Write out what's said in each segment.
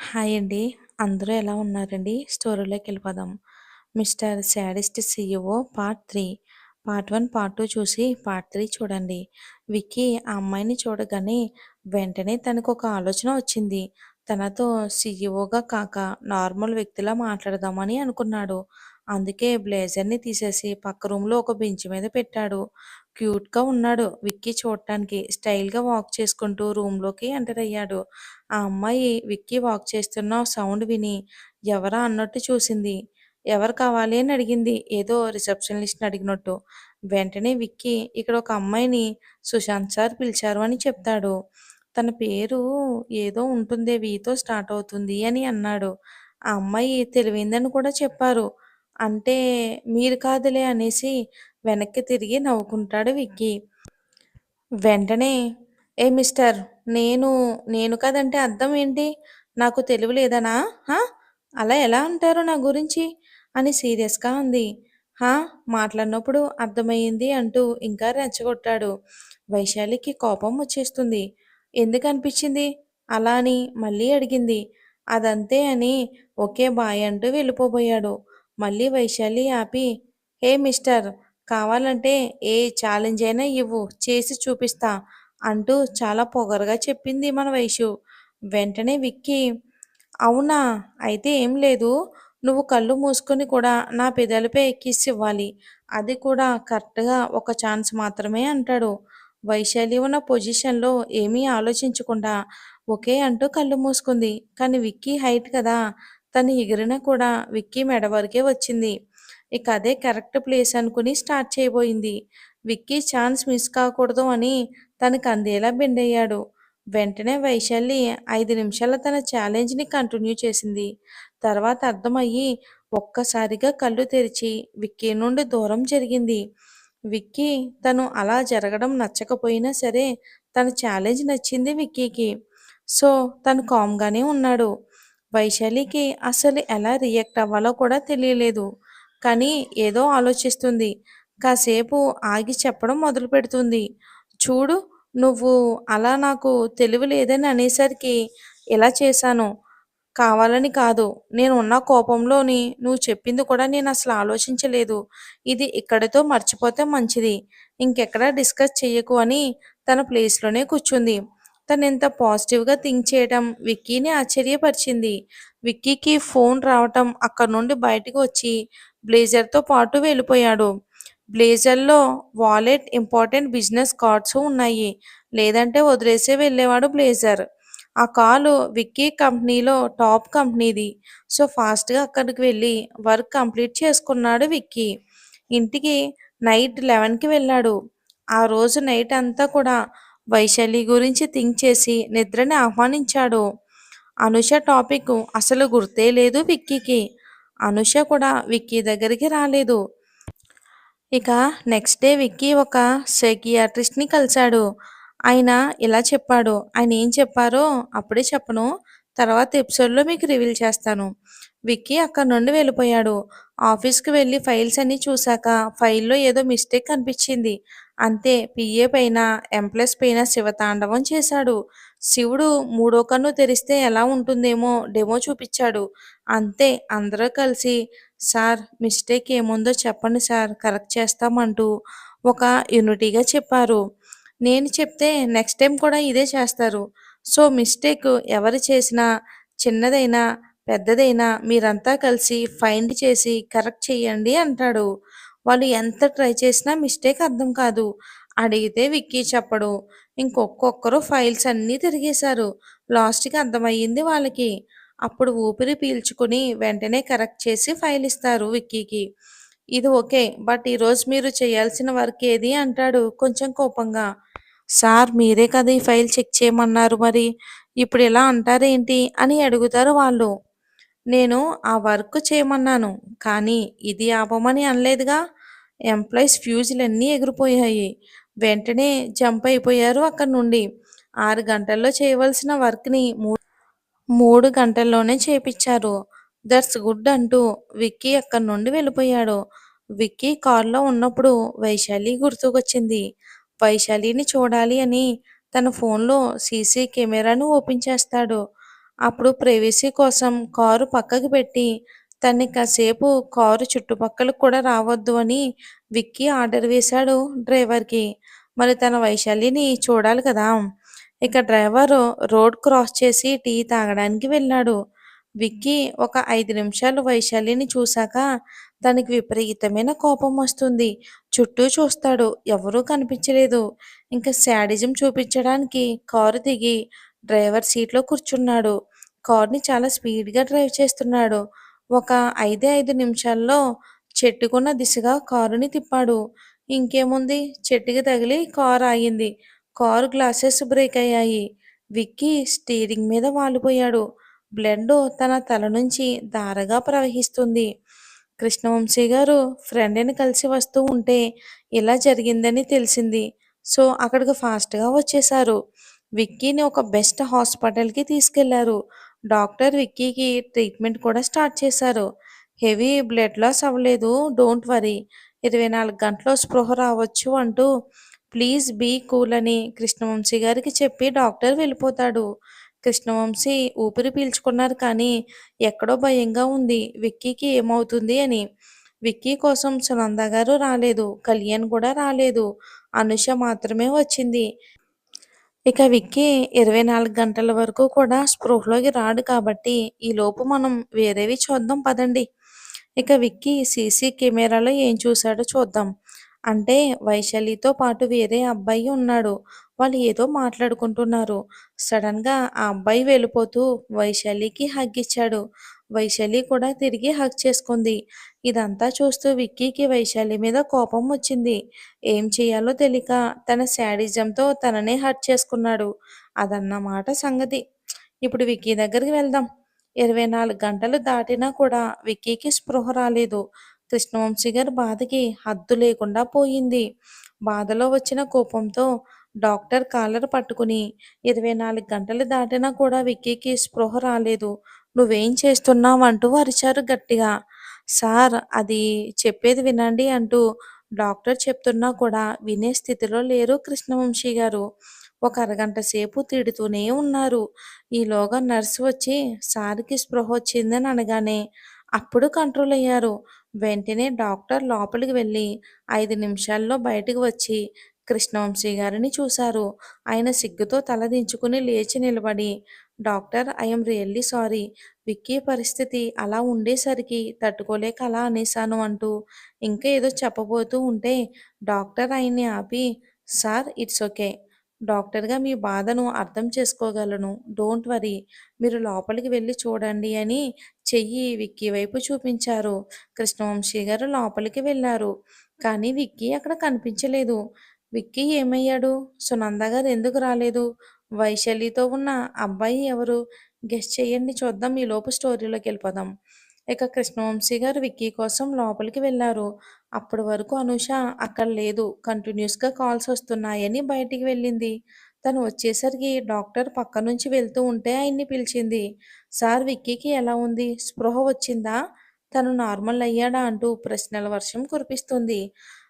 Hi అండి. అందరూ ఎలా ఉన్నారండి? స్టోరీలోకెళ్ళిపోదాం. 'Mister sadist CEO part 3' part 1, part 2 చూసి పార్ట్ 3 చూడండి. విక్కీ ఆ అమ్మాయిని చూడగానే వెంటనే తనకొక ఆలోచన వచ్చింది. తనతో సీఈఓగా కాక నార్మల్ వ్యక్తిలా మాట్లాడదామని అనుకున్నాడు. అందుకే బ్లేజర్‌ని తీసేసి పక్క రూమ్‌లో ఒక బెంచ్ మీద పెట్టాడు. క్యూట్‌గా ఉన్నాడు విక్కీ చూడటానికి. స్టైల్‌గా వాక్ చేసుకుంటూ రూమ్‌లోకి ఎంటర్ అయ్యాడు. ఆ అమ్మాయి విక్కీ వాక్ చేస్తున్న సౌండ్ విని ఎవరా అన్నట్టు చూసింది. ఎవరు కావాలి అని అడిగింది. ఏదో రిసెప్షనిస్ట్‌ని అడిగినట్టు. వెంటనే విక్కీ ఇక్కడ ఒక అమ్మాయిని సుశాంత్ సార్ పిలిచారు అని చెప్తాడు. తన పేరు ఏదో ఉంటుందే వీతో స్టార్ట్ అవుతుంది అని అన్నాడు. ఆ అమ్మాయి తెలివైందని కూడా చెప్పారు. అంటే మీరు కాదులే అనేసి వెనక్కి తిరిగి నవ్వుకుంటాడు విక్కీ. వెంటనే ఏ మిస్టర్ నేను నేను కదంటే అర్థం ఏంటి? నాకు తెలివి లేదనా? హా! అలా ఎలా అంటారు నా గురించి? అని సీరియస్‌గా అంది. హా! మాట్లాడినప్పుడు అర్థమయ్యింది అంటూ ఇంకా రెచ్చగొట్టాడు. వైశాలికి కోపం వచ్చేస్తుంది. ఎందుకనిపించింది? అలా అని మళ్ళీ అడిగింది. అదంతే అని ఓకే బాయ్ అంటూ వెళ్ళిపోబోయాడు. మళ్ళీ వైశాలి ఆపి హే మిస్టర్ కావాలంటే ఏ ఛాలెంజ్ అయినా ఇవ్వు చేసి చూపిస్తా అంటూ చాలా పొగరుగా చెప్పింది మన వైషు. వెంటనే విక్కీ అవునా అయితే ఏం లేదు నువ్వు కళ్ళు మూసుకొని కూడా నా పెదాలపై కిస్ ఇవ్వాలి అది కూడా కరెక్ట్గా ఒక ఛాన్స్ మాత్రమే అంటాడు. వైశాలి ఉన్న పొజిషన్లో ఏమీ ఆలోచించకుండా ఓకే అంటూ కళ్ళు మూసుకుంది. కానీ విక్కీ హైట్ కదా తను ఎగిరినా కూడా విక్కీ మెడ వరకే వచ్చింది. ఇక అదే కరెక్ట్ ప్లేస్ అనుకుని స్టార్ట్ చేయబోయింది. విక్కీ ఛాన్స్ మిస్ కాకూడదు అని తనకు అందేలా బెండ్ అయ్యాడు. వెంటనే వైశాలి 5 నిమిషాల తన ఛాలెంజ్‌ని కంటిన్యూ చేసింది. తర్వాత అర్థమయ్యి ఒక్కసారిగా కళ్ళు తెరిచి విక్కీ నుండి దూరం జరిగింది. విక్కీ తను అలా జరగడం నచ్చకపోయినా సరే తన ఛాలెంజ్ నచ్చింది విక్కీకి. సో, తను కామ్‌గానే ఉన్నాడు. వైశాలికి అసలు ఎలా రియాక్ట్ అవ్వాలో కూడా తెలియలేదు. కానీ ఏదో ఆలోచిస్తుంది. కాసేపు ఆగి చెప్పడం మొదలుపెడుతుంది. చూడు నువ్వు అలా నాకు తెలివి లేదని అనేసరికి ఇలా చేశాను. కావాలని కాదు. నేను ఉన్న కోపంలోని నువ్వు చెప్పింది కూడా నేనసలు ఆలోచించలేదు. ఇది ఇక్కడితో మర్చిపోతే మంచిది. ఇంకెక్కడా డిస్కస్ చెయ్యకు అని తన ప్లేస్‌లోనే కూర్చుంది. తనింత పాజిటివ్‌గా థింక్ చేయడం విక్కీని ఆశ్చర్యపరిచింది. విక్కీకి ఫోన్ రావటం అక్కడి నుండి బయటకు వచ్చి బ్లేజర్‌తో పాటు వెళ్ళిపోయాడు. బ్లేజర్‌లో వాలెట్, ఇంపార్టెంట్ బిజినెస్ కార్డ్స్ ఉన్నాయి. లేదంటే వదిలేసే వెళ్ళేవాడు బ్లేజర్. ఆ కాలు విక్కీ కంపెనీలో టాప్ కంపెనీది. సో, ఫాస్ట్‌గా అక్కడికి వెళ్ళి వర్క్ కంప్లీట్ చేసుకున్నాడు విక్కీ. ఇంటికి నైట్ 11కి వెళ్ళాడు. ఆ రోజు నైట్ అంతా కూడా వైశాలి గురించి థింక్ చేసి నిద్రని ఆహ్వానించాడు. అనుష టాపిక్ అసలు గుర్తే లేదు విక్కీకి. అనుష కూడా విక్కీ దగ్గరికి రాలేదు. ఇక నెక్స్ట్ డే విక్కీ ఒక సైకియాట్రిస్ట్‌ని కలిసాడు. ఆయన ఇలా చెప్పాడు. ఆయన ఏం చెప్పారో అప్పుడే చెప్పను. తర్వాత ఎపిసోడ్‌లో మీకు రివీల్ చేస్తాను. విక్కీ అక్కడి నుండి వెళ్ళిపోయాడు. ఆఫీస్‌కి వెళ్ళి ఫైల్స్ అన్నీ చూసాక ఫైల్‌లో ఏదో మిస్టేక్ కనిపించింది. అంతే పీఏ పైన, ఎంప్లాయీస్ పైన శివతాండవం చేశాడు. శివుడు మూడో కన్ను తెరిస్తే ఎలా ఉంటుందేమో డెమో చూపించాడు. అంతే అందరూ కలిసి సార్ మిస్టేక్ ఏముందో చెప్పండి సార్ కరెక్ట్ చేస్తామంటూ ఒక యూనిటీగా చెప్పారు. నేను చెప్తే నెక్స్ట్ టైం కూడా ఇదే చేస్తారు. సో మిస్టేక్ ఎవరు చేసినా చిన్నదైనా పెద్దదైనా మీరంతా కలిసి ఫైండ్ చేసి కరెక్ట్ చేయండి అంటాడు. వాళ్ళు ఎంత ట్రై చేసినా మిస్టేక్ అర్థం కాదు. అడిగితే విక్కీ చెప్పడు. ఇంకొక్కొక్కరు ఫైల్స్ అన్నీ తిరిగేశారు. లాస్ట్‌కి అర్థమయ్యింది వాళ్ళకి. అప్పుడు ఊపిరి పీల్చుకుని వెంటనే కరెక్ట్ చేసి ఫైల్ ఇస్తారు విక్కీకి. ఇది ఓకే. బట్ ఈరోజు మీరు చేయాల్సిన వర్క్ ఏది అంటాడు కొంచెం కోపంగా. సార్ మీరే కదా ఈ ఫైల్ చెక్ చేయమన్నారు మరి. ఇప్పుడు ఇలా అంటారేంటి అని అడుగుతారు వాళ్ళు. నేను ఆ వర్క్ చేయమన్నాను. కానీ ఇది ఆపమని అనలేదుగా. ఎంప్లాయీస్ ఫ్యూజులన్నీ ఎగిరిపోయాయి. వెంటనే జంప్ అయిపోయారు అక్కడి నుండి. 6 గంటల్లో చేయవలసిన వర్క్‌ని 3 గంటల్లోనే చేపిచ్చారు. దట్స్ గుడ్ అంటూ విక్కీ అక్కడి నుండి వెళ్ళిపోయాడు. విక్కీ కారులో ఉన్నప్పుడు వైశాలి గుర్తుకొచ్చింది. వైశాలిని చూడాలి అని తన ఫోన్లో సీసీ కెమెరాను ఓపెన్ చేస్తాడు. అప్పుడు ప్రైవసీ కోసం కారు పక్కకి పెట్టి తన్ని కాసేపు కారు చుట్టుపక్కలకు కూడా రావద్దు అని విక్కీ ఆర్డర్ వేశాడు డ్రైవర్‌కి. మరి తన వైశాలిని చూడాలి కదా! ఇక డ్రైవరు రోడ్ క్రాస్ చేసి టీ తాగడానికి వెళ్ళాడు. విక్కీ ఒక 5 నిమిషాలు వైశాలిని చూశాక తనకి విపరీతమైన కోపం వస్తుంది. చుట్టూ చూస్తాడు. ఎవరూ కనిపించలేదు. ఇంక శాడిజం చూపించడానికి కారు దిగి డ్రైవర్ సీట్‌లో కూర్చున్నాడు. కార్‌ని చాలా స్పీడ్‌గా డ్రైవ్ చేస్తున్నాడు. ఒక 5 నిమిషాల్లో చెట్టుకున్న దిశగా కారుని తిప్పాడు. ఇంకేముంది చెట్టుకి తగిలి కారు ఆగింది. కారు గ్లాసెస్ బ్రేక్ అయ్యాయి. విక్కీ స్టీరింగ్ మీద వాలిపోయాడు. బ్లడ్ తన తల నుంచి ధారగా ప్రవహిస్తుంది. కృష్ణవంశీ గారు ఫ్రెండ్‌ని కలిసి వస్తూ ఉంటే ఇలా జరిగిందని తెలిసింది. సో, అక్కడికి ఫాస్ట్‌గా వచ్చేశారు. విక్కీని ఒక బెస్ట్ హాస్పిటల్‌కి తీసుకెళ్లారు. డాక్టర్ విక్కీకి ట్రీట్మెంట్ కూడా స్టార్ట్ చేశారు. హెవీ బ్లడ్ లాస్ అవ్వలేదు. Don't worry. 24 గంటల్లో స్పృహ రావచ్చు అంటూ ప్లీజ్ బీ కూల్ అని కృష్ణవంశీ గారికి చెప్పి డాక్టర్ వెళ్ళిపోతాడు. కృష్ణవంశీ ఊపిరి పీల్చుకున్నారు కానీ ఎక్కడో భయంగా ఉంది విక్కీకి ఏమవుతుంది అని. విక్కీ కోసం సునంద గారు రాలేదు. కళ్యాణ్ కూడా రాలేదు. అనుష మాత్రమే వచ్చింది. ఇక విక్కీ 24 గంటల వరకు కూడా స్పృహలోకి రాడు కాబట్టి ఈలోపు మనం వేరేవి చూద్దాం పదండి. ఇక విక్కీ సీసీ కెమెరాలో ఏం చూశాడో చూద్దాం. అంటే వైశాలితో పాటు వేరే అబ్బాయి ఉన్నాడు. వాళ్ళు ఏదో మాట్లాడుకుంటున్నారు. సడన్‌గా ఆ అబ్బాయి వెళ్ళిపోతూ వైశాలికి హగ్ ఇచ్చాడు. వైశాలి కూడా తిరిగి హగ్ చేసుకుంది. ఇదంతా చూస్తూ విక్కీకి వైశాలి మీద కోపం వచ్చింది. ఏం చేయాలో తెలియక తన శాడిజంతో తననే హర్ట్ చేసుకున్నాడు. అదన్నమాట సంగతి. ఇప్పుడు విక్కీ దగ్గరికి వెళ్దాం. 24 గంటలు దాటినా కూడా విక్కీకి స్పృహ రాలేదు. కృష్ణవంశీ గారి బాధకి హద్దు లేకుండా పోయింది. బాధలో వచ్చిన కోపంతో డాక్టర్ కాలర్ పట్టుకుని 24 గంటలు దాటినా కూడా విక్కీకి స్పృహ రాలేదు. నువ్వేం చేస్తున్నావు అంటూ అరిచారు గట్టిగా. సార్ అది చెప్పేది వినండి అంటూ డాక్టర్ చెప్తున్నా కూడా వినే స్థితిలో లేరు కృష్ణవంశీ గారు. ఒక అరగంట సేపు తిడుతూనే ఉన్నారు. ఈలోగా నర్స్ వచ్చి సార్‌కి స్పృహ వచ్చిందని అనగానే అప్పుడు కంట్రోల్ అయ్యారు. వెంటనే డాక్టర్ లోపలికి వెళ్ళి 5 నిమిషాల్లో బయటకు వచ్చి కృష్ణవంశీ గారిని చూశారు. ఆయన సిగ్గుతో తల దించుకుని లేచి నిలబడి doctor I am really sorry. Vicky పరిస్థితి అలా ఉండేసరికి తట్టుకోలేక అలా అనేశాను అంటూ ఇంకా ఏదో చెప్పబోతూ ఉంటే డాక్టర్ ఆయన్ని ఆపి సార్ ఇట్స్ ఓకే. డాక్టర్‌గా మీ బాధను అర్థం చేసుకోగలను. Don't worry. మీరు లోపలికి వెళ్లి చూడండి అని చెయ్యి విక్కీ వైపు చూపించారు. కృష్ణవంశీ గారు లోపలికి వెళ్లారు. కానీ విక్కీ అక్కడ కనిపించలేదు. విక్కీ ఏమయ్యాడు? సునంద గారు ఎందుకు రాలేదు? వైశాలితో ఉన్న అబ్బాయి ఎవరు? గెస్ చేయండి చూద్దాం. ఈలోపు స్టోరీలోకెళ్ళిపోదాం. ఇక కృష్ణవంశీ గారు విక్కీ కోసం లోపలికి వెళ్లారు. అప్పటి వరకు అనూష అక్కడ లేదు. కంటిన్యూస్‌గా కాల్స్ వస్తున్నాయని బయటికి వెళ్ళింది. తను వచ్చేసరికి డాక్టర్ పక్క నుంచి వెళ్తూ ఉంటే ఆయన్ని పిలిచింది. సార్ విక్కీకి ఎలా ఉంది? స్పృహ వచ్చిందా? తను నార్మల్ అయ్యాడా? అంటూ ప్రశ్నల వర్షం కురిపిస్తుంది.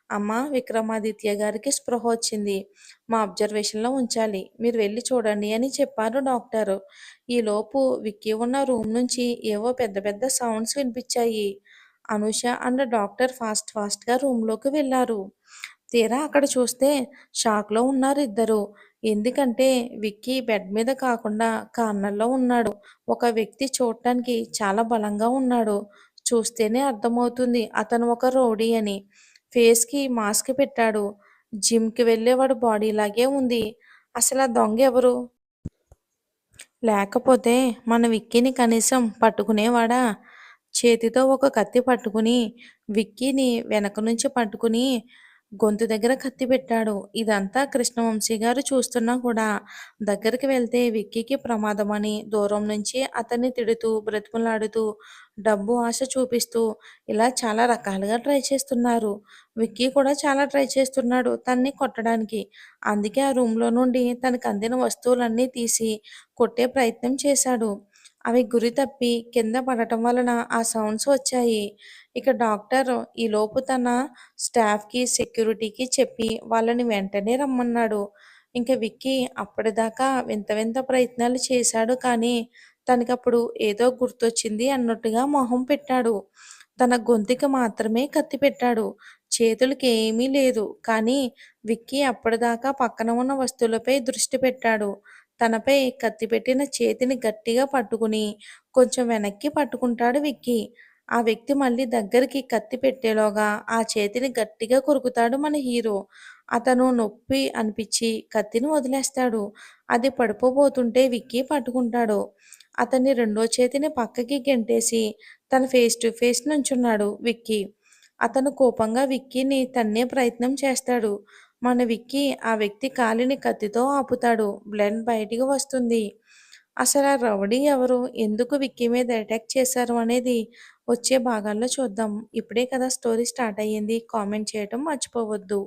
అమ్మ విక్రమాదిత్య గారికి స్పృహ వచ్చింది. మా అబ్జర్వేషన్‌లో ఉంచాలి. మీరు వెళ్లి చూడండి అని చెప్పారు డాక్టరు. ఈలోపు విక్కీ ఉన్న రూమ్ నుంచి ఏవో పెద్ద పెద్ద సౌండ్స్ వినిపించాయి. అనూష అండ్ డాక్టర్ ఫాస్ట్‌గా రూమ్‌లోకి వెళ్లారు. తీరా అక్కడ చూస్తే షాక్‌లో ఉన్నారు ఇద్దరు. ఎందుకంటే విక్కీ బెడ్ మీద కాకుండా కార్నర్‌లో ఉన్నాడు. ఒక వ్యక్తి చూడటానికి చాలా బలంగా ఉన్నాడు. చూస్తేనే అర్థమవుతుంది అతను ఒక రౌడీ అని. ఫేస్‌కి మాస్క్ పెట్టాడు. జిమ్‌కి వెళ్ళేవాడి బాడీలాగే ఉంది. అసలా దొంగెవరు? లేకపోతే మన విక్కీని కనీసం పట్టుకునేవాడా? చేతితో ఒక కత్తి పట్టుకుని, విక్కీని వెనక నుంచి పట్టుకుని, గొంతు దగ్గర కత్తి పెట్టాడు. ఇదంతా కృష్ణవంశీ గారు చూస్తున్నా కూడా దగ్గరికి వెళ్తే విక్కీకి ప్రమాదమని దూరం నుంచి అతన్ని తిడుతూ, బ్రతిమలాడుతూ, డబ్బు ఆశ చూపిస్తూ ఇలా చాలా రకాలుగా ట్రై చేస్తున్నారు. విక్కీ కూడా చాలా ట్రై చేస్తున్నాడు తన్ని కొట్టడానికి. అందుకే ఆ రూమ్‌లో నుండి తనకు అందిన వస్తువులన్నీ తీసి కొట్టే ప్రయత్నం చేశాడు. అవి గురి తప్పి కింద పడటం వలన ఆ సౌండ్స్ వచ్చాయి. ఇక డాక్టర్ ఈలోపు తన స్టాఫ్‌కి, సెక్యూరిటీకి చెప్పి వాళ్ళని వెంటనే రమ్మన్నాడు. ఇంక విక్కీ అప్పటిదాకా వింత వింత ప్రయత్నాలు చేశాడు కానీ తనకప్పుడు ఏదో గుర్తొచ్చింది అన్నట్టుగా మొహం పెట్టాడు. తన గొంతుకి మాత్రమే కత్తి పెట్టాడు. చేతులకి ఏమీ లేదు. కానీ విక్కీ అప్పటిదాకా పక్కన ఉన్న వస్తువులపై దృష్టి పెట్టాడు. తనపై కత్తి పెట్టిన చేతిని గట్టిగా పట్టుకుని కొంచెం వెనక్కి పట్టుకుంటాడు విక్కీ. ఆ వ్యక్తి మళ్ళీ దగ్గరికి కత్తి పెట్టేలోగా ఆ చేతిని గట్టిగా కొరుకుతాడు మన హీరో. అతను నొప్పి అనిపిచ్చి కత్తిని వదిలేస్తాడు. అది పడిపోబోతుంటే విక్కీ పట్టుకుంటాడు. అతని రెండో చేతిని పక్కకి గెంటేసి తన ఫేస్ టు ఫేస్ నుంచున్నాడు విక్కీ. అతను కోపంగా విక్కీని తన్నే ప్రయత్నం చేస్తాడు. మన విక్కీ ఆ వ్యక్తి కాలిని కత్తితో ఆపుతాడు. బ్లడ్ బయటికి వస్తుంది. అసలా రౌడీ ఎవరు? ఎందుకు విక్కీ మీద అటాక్ చేశారు అనేది వచ్చే భాగాల్లో చూద్దాం. ఇప్పుడే కదా స్టోరీ స్టార్ట్ అయ్యింది. కామెంట్ చేయటం మర్చిపోవద్దు.